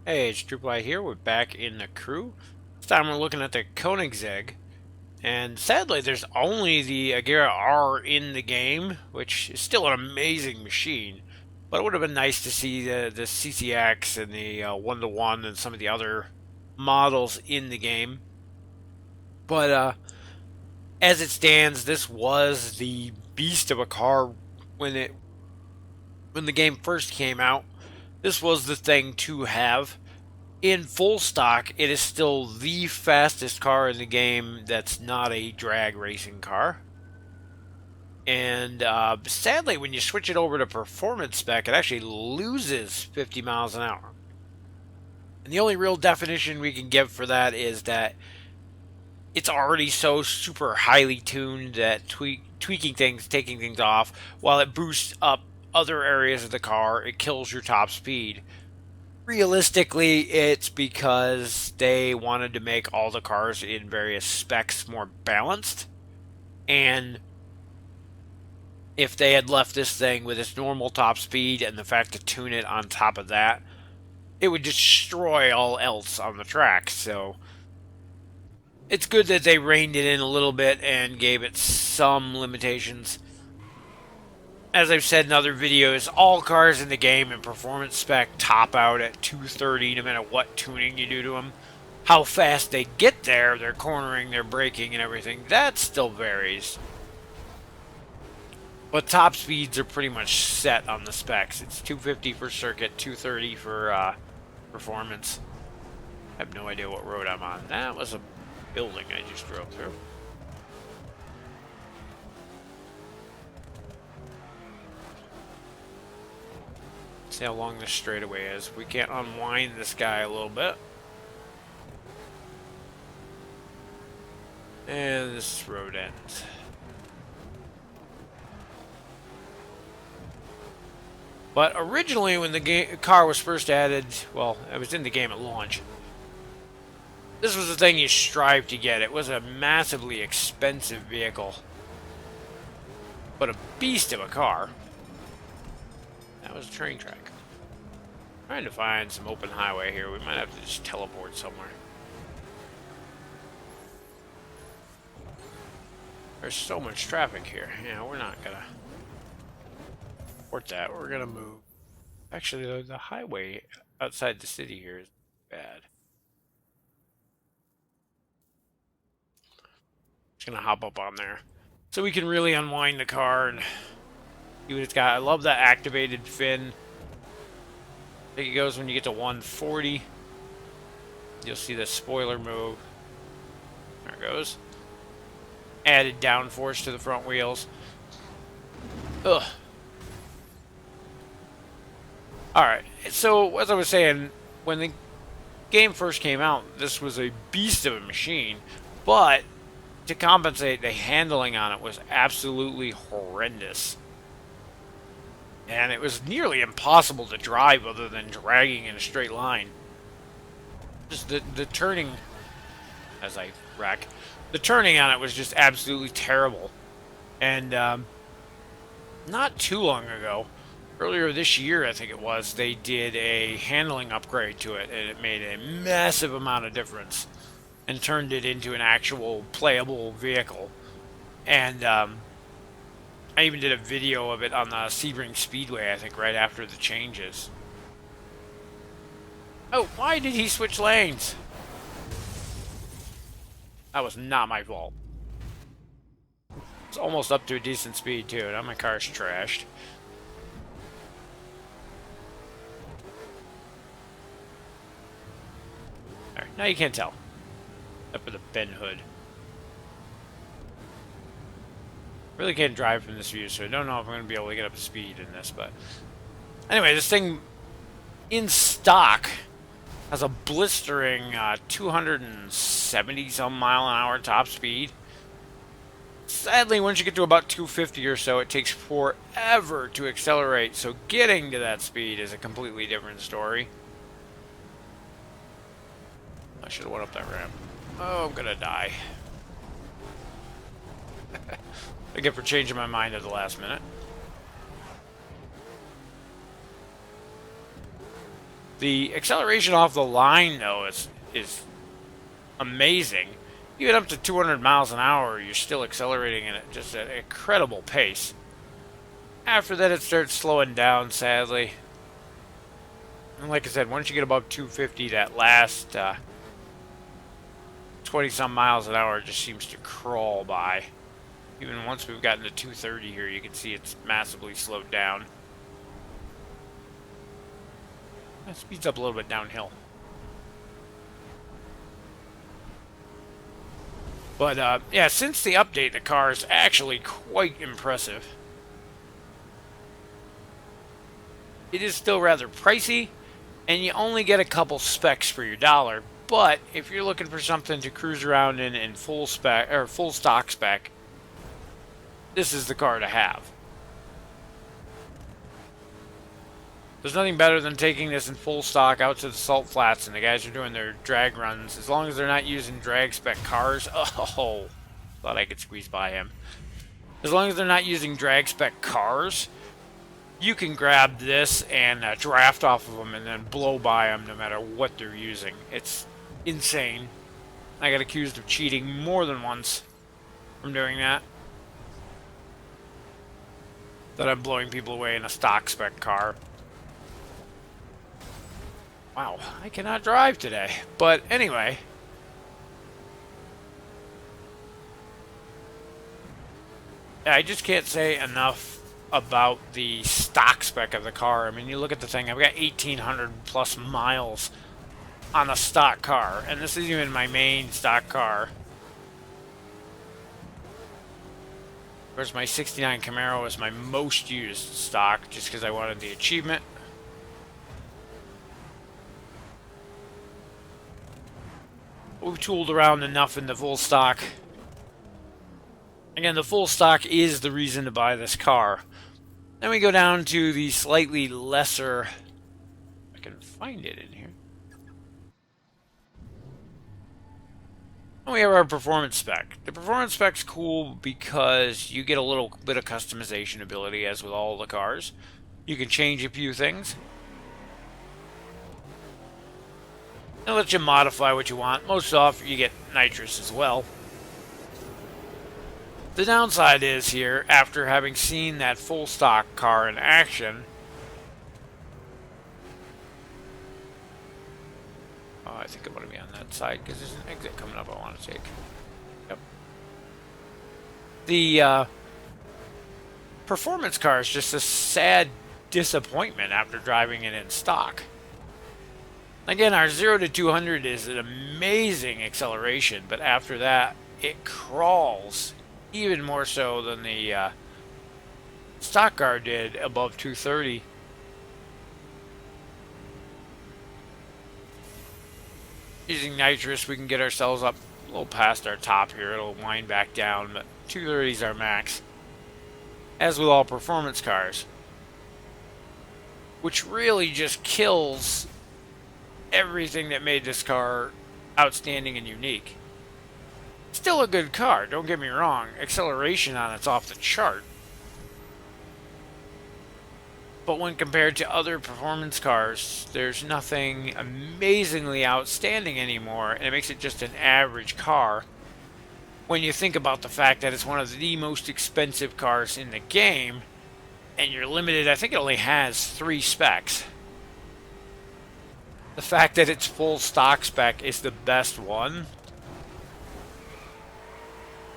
Hey, it's Drupal here. We're back in the crew. This time we're looking at the Koenigsegg. And sadly, there's only the Agera R in the game, which is still an amazing machine. But it would have been nice to see the CCX and the 1-to-1 and some of the other models in the game. But as it stands, this was the beast of a car when it when the game first came out. This was the thing to have. In full stock, it is still the fastest car in the game that's not a drag racing car. And sadly, when you switch it over to performance spec, it actually loses 50 miles an hour. And the only real definition we can give for that is that it's already so super highly tuned that tweaking things, taking things off, while it boosts up other areas of the car, it kills your top speed. Realistically, it's because they wanted to make all the cars in various specs more balanced. And if they had left this thing with its normal top speed and the fact to tune it on top of that, it would destroy all else on the track. So it's good that they reined it in a little bit and gave it some limitations. As I've said in other videos, all cars in the game in performance spec top out at 230 no matter what tuning you do to them. How fast they get there, their cornering, their braking, and everything, that still varies. But top speeds are pretty much set on the specs. It's 250 for circuit, 230 for performance. I have no idea what road I'm on. That was a building I just drove through. See how long this straightaway is. We can't unwind this guy a little bit. And this road ends. But originally, when the car was first added, well, it was in the game at launch. This was the thing you strive to get. It was a massively expensive vehicle, but a beast of a car. That was a train track. Trying to find some open highway here. We might have to just teleport somewhere. There's so much traffic here. Yeah, we're not gonna port that. We're gonna move. Actually, the highway outside the city here is bad. Just gonna hop up on there so we can really unwind the car and see what it's got. I love that activated fin. I think it goes when you get to 140. You'll see the spoiler move. There it goes. Added downforce to the front wheels. Ugh. Alright, so as I was saying, when the game first came out, this was a beast of a machine, but to compensate, the handling on it was absolutely horrendous. And it was nearly impossible to drive other than dragging in a straight line. Just the turning, as I wreck, the turning on it was just absolutely terrible. And not too long ago, earlier this year, I think it was, they did a handling upgrade to it, and it made a massive amount of difference and turned it into an actual playable vehicle. And I even did a video of it on the Sebring Speedway, I think, right after the changes. Oh, why did he switch lanes? That was not my fault. It's almost up to a decent speed, too. Now my car's trashed. There. Now you can't tell. Up with a bend hood. Really can't drive from this view, so I don't know if I'm going to be able to get up to speed in this, but... Anyway, this thing, in stock, has a blistering 270 some mile an hour top speed. Sadly, once you get to about 250 or so, it takes forever to accelerate, so getting to that speed is a completely different story. I should have went up that ramp. Oh, I'm gonna die. I get for changing my mind at the last minute. The acceleration off the line, though, is amazing. Even up to 200 miles an hour, you're still accelerating at just an incredible pace. After that, it starts slowing down, sadly. And like I said, once you get above 250, that last 20-some miles an hour just seems to crawl by. Even once we've gotten to 230 here, you can see it's massively slowed down. It speeds up a little bit downhill. But, yeah, since the update, the car is actually quite impressive. It is still rather pricey, and you only get a couple specs for your dollar. But if you're looking for something to cruise around in full spec or full stock spec, this is the car to have. There's nothing better than taking this in full stock out to the salt flats and the guys are doing their drag runs. As long as they're not using drag spec cars. Oh, thought I could squeeze by him. As long as they're not using drag spec cars, you can grab this and draft off of them and then blow by them no matter what they're using. It's insane. I got accused of cheating more than once from doing that. That I'm blowing people away in a stock spec car. Wow, I cannot drive today. But anyway. I just can't say enough about the stock spec of the car. I mean, you look at the thing, I've got 1,800 plus miles on a stock car. And this isn't even my main stock car. Of course, my 69 Camaro is my most used stock just because I wanted the achievement. We've tooled around enough in the full stock. Again, the full stock is the reason to buy this car. Then we go down to the slightly lesser... I can find it in here. And we have our performance spec. The performance spec's cool because you get a little bit of customization ability, as with all the cars. You can change a few things. It'll let you modify what you want. Most often you get nitrous as well. The downside is here, after having seen that full stock car in action, I think I'm going to be on that side because there's an exit coming up I want to take. Yep. The performance car is just a sad disappointment after driving it in stock. Again, our 0 to 200 is an amazing acceleration, but after that, it crawls even more so than the stock car did above 230. Using nitrous, we can get ourselves up a little past our top here. It'll wind back down, but 230 is our max. As with all performance cars. Which really just kills everything that made this car outstanding and unique. Still a good car, don't get me wrong. Acceleration on it's off the chart. But when compared to other performance cars, there's nothing amazingly outstanding anymore, and it makes it just an average car. When you think about the fact that it's one of the most expensive cars in the game, and you're limited, I think it only has 3 specs. The fact that its full stock spec is the best one.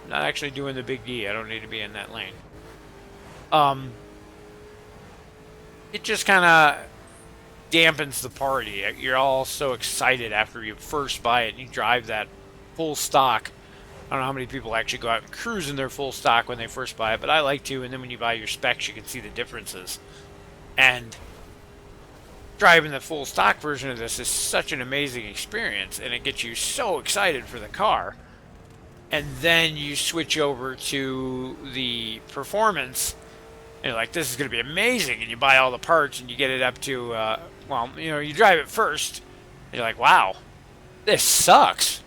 I'm not actually doing the big D. I don't need to be in that lane. It just kind of dampens the party. You're all so excited after you first buy it and you drive that full stock. I don't know how many people actually go out and cruise in their full stock when they first buy it, but I like to. And then when you buy your specs, you can see the differences. And driving the full stock version of this is such an amazing experience, and it gets you so excited for the car. And then you switch over to the performance, and you're like, this is going to be amazing, and you buy all the parts, and you get it up to, well, you know, you drive it first, and you're like, wow, this sucks.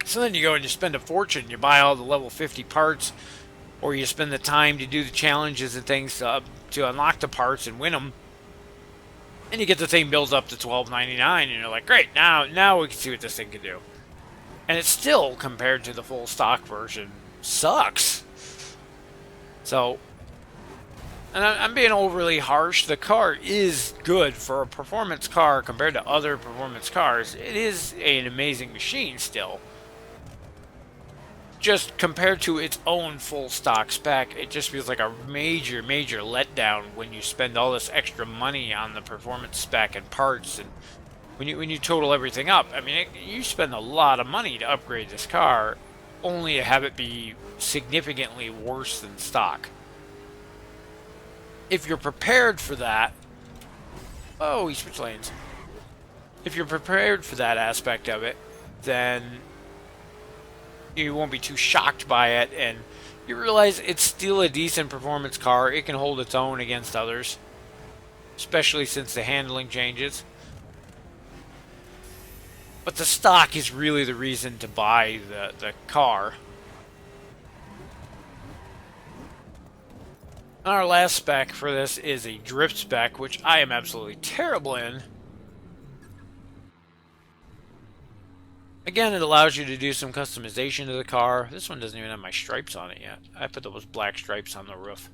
So then you go and you spend a fortune, you buy all the level 50 parts, or you spend the time to do the challenges and things to unlock the parts and win them. And you get the thing builds up to $12.99, and you're like, great, now we can see what this thing can do. And it still, compared to the full stock version, sucks. So, and I'm being overly harsh. The car is good for a performance car compared to other performance cars. It is an amazing machine still. Just compared to its own full stock spec, it just feels like a major letdown when you spend all this extra money on the performance spec and parts, and when you total everything up. I mean, you spend a lot of money to upgrade this car, only to have it be significantly worse than stock. If you're prepared for that, oh, he switched lanes. If you're prepared for that aspect of it, then you won't be too shocked by it, and you realize it's still a decent performance car. It can hold its own against others, especially since the handling changes. But the stock is really the reason to buy the car. Our last spec for this is a drift spec, which I am absolutely terrible in. Again, it allows you to do some customization to the car. This one doesn't even have my stripes on it yet. I put those black stripes on the roof.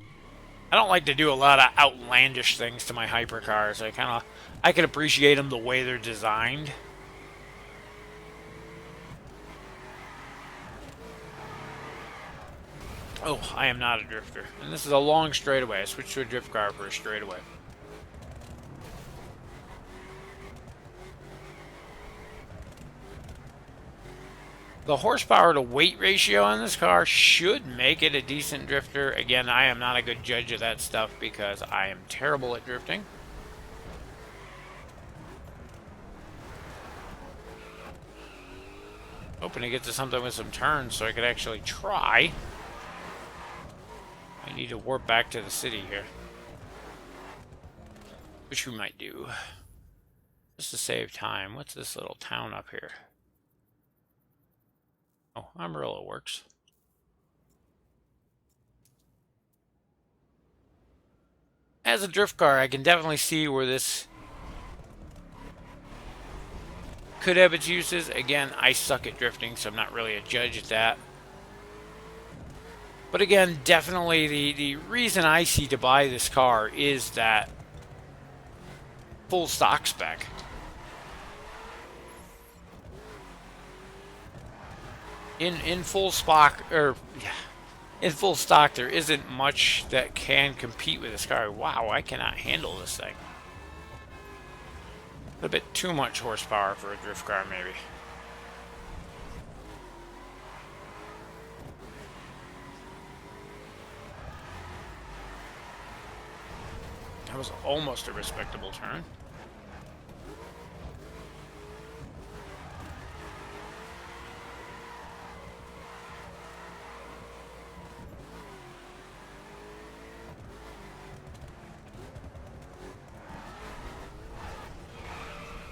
I don't like to do a lot of outlandish things to my hypercars. I can appreciate them the way they're designed. Oh, I am not a drifter. And this is a long straightaway. I switched to a drift car for a straightaway. The horsepower to weight ratio on this car should make it a decent drifter. Again, I am not a good judge of that stuff because I am terrible at drifting. Hoping to get to something with some turns so I could actually try. I need to warp back to the city here, which we might do. Just to save time. What's this little town up here? Oh, Amarillo works. As a drift car, I can definitely see where this could have its uses. Again, I suck at drifting, so I'm not really a judge at that. But again, definitely the reason I see to buy this car is that full stock spec. In full stock, in full stock, there isn't much that can compete with this car. Wow, I cannot handle this thing. A bit too much horsepower for a drift car, maybe. That was almost a respectable turn.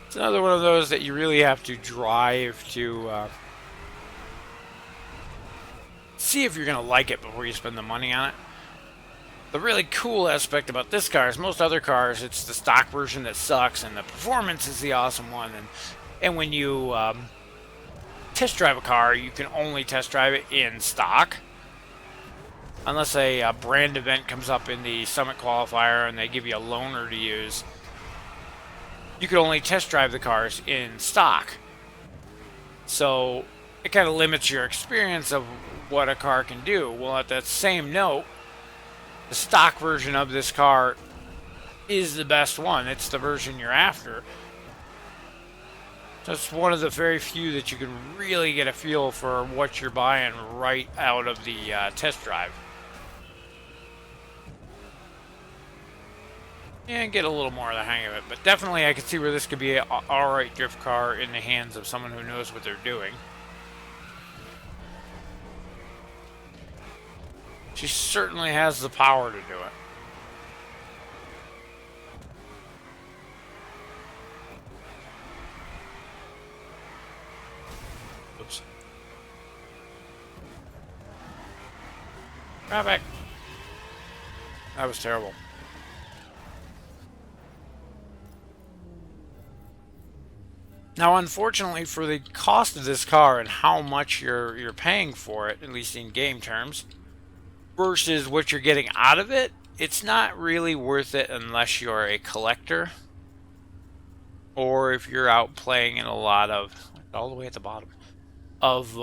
It's another one of those that you really have to drive to see if you're going to like it before you spend the money on it. The really cool aspect about this car is most other cars, it's the stock version that sucks, and the performance is the awesome one. And when you test drive a car, you can only test drive it in stock. Unless a brand event comes up in the Summit Qualifier and they give you a loaner to use, you can only test drive the cars in stock. So it kind of limits your experience of what a car can do. Well, at that same note, the stock version of this car is the best one. It's the version you're after. So it's one of the very few that you can really get a feel for what you're buying right out of the test drive. And get a little more of the hang of it. But definitely I can see where this could be an alright drift car in the hands of someone who knows what they're doing. She certainly has the power to do it. Oops. Traffic. That was terrible. Now, unfortunately, for the cost of this car and how much you're paying for it, at least in game terms, versus what you're getting out of it, it's not really worth it unless you're a collector or if you're out playing in a lot of, all the way at the bottom, of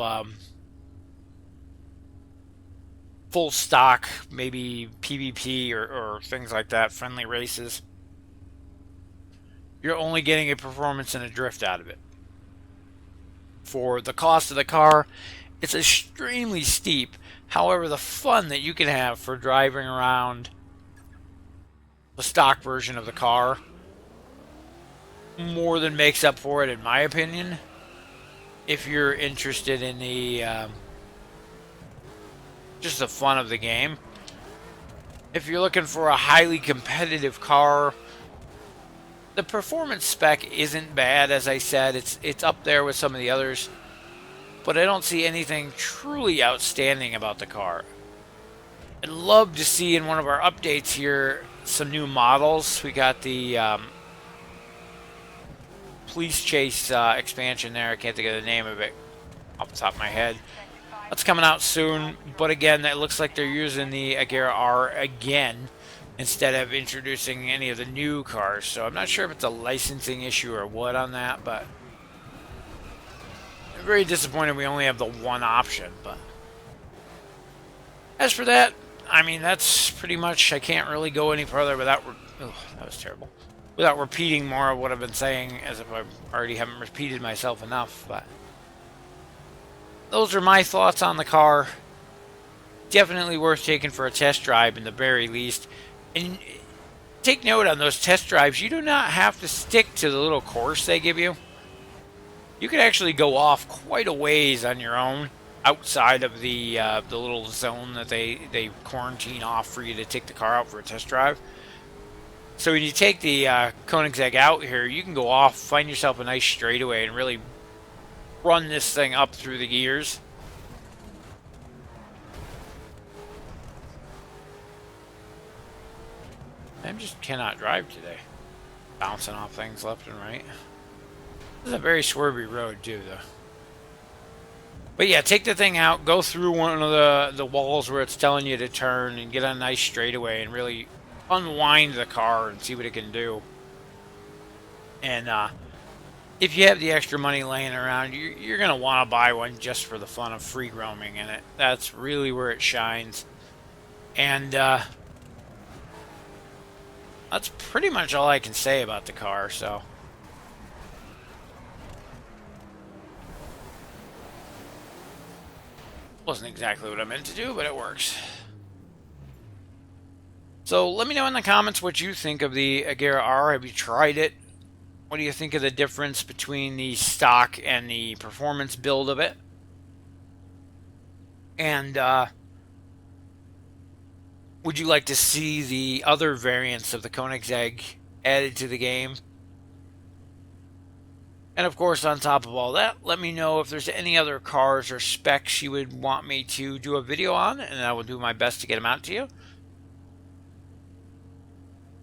full stock, maybe PvP or things like that, friendly races. You're only getting a performance and a drift out of it. For the cost of the car, it's extremely steep. However, the fun that you can have for driving around the stock version of the car more than makes up for it, in my opinion. If you're interested in the just the fun of the game, if you're looking for a highly competitive car, the performance spec isn't bad. As I said, it's up there with some of the others, but I don't see anything truly outstanding about the car. I'd love to see in one of our updates here some new models. We got the Police Chase expansion there. I can't think of the name of it off the top of my head. That's coming out soon, but again, that looks like they're using the Agera R again instead of introducing any of the new cars. So I'm not sure if it's a licensing issue or what on that, but I'm very disappointed we only have the one option. But as for that, I mean, that's pretty much, I can't really go any further without, that was terrible, without repeating more of what I've been saying, as if I already haven't repeated myself enough. But those are my thoughts on the car. Definitely worth taking for a test drive in the very least. And take note on those test drives, you do not have to stick to the little course they give you. You can actually go off quite a ways on your own outside of the little zone that they quarantine off for you to take the car out for a test drive. So when you take the Koenigsegg out here, you can go off, find yourself a nice straightaway, and really run this thing up through the gears. I just cannot drive today. Bouncing off things left and right. This is a very swervy road too, though. But yeah, take the thing out, go through one of the walls where it's telling you to turn, and get a nice straightaway and really unwind the car and see what it can do. And if you have the extra money laying around, you're going to want to buy one just for the fun of free roaming in it. That's really where it shines. And that's pretty much all I can say about the car, so. Wasn't exactly what I meant to do, but it works. So let me know in the comments what you think of the Agera R. Have you tried it? What do you think of the difference between the stock and the performance build of it? And would you like to see the other variants of the Koenigsegg added to the game? And of course, on top of all that, let me know if there's any other cars or specs you would want me to do a video on, and I will do my best to get them out to you.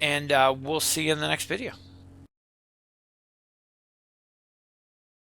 And we'll see you in the next video.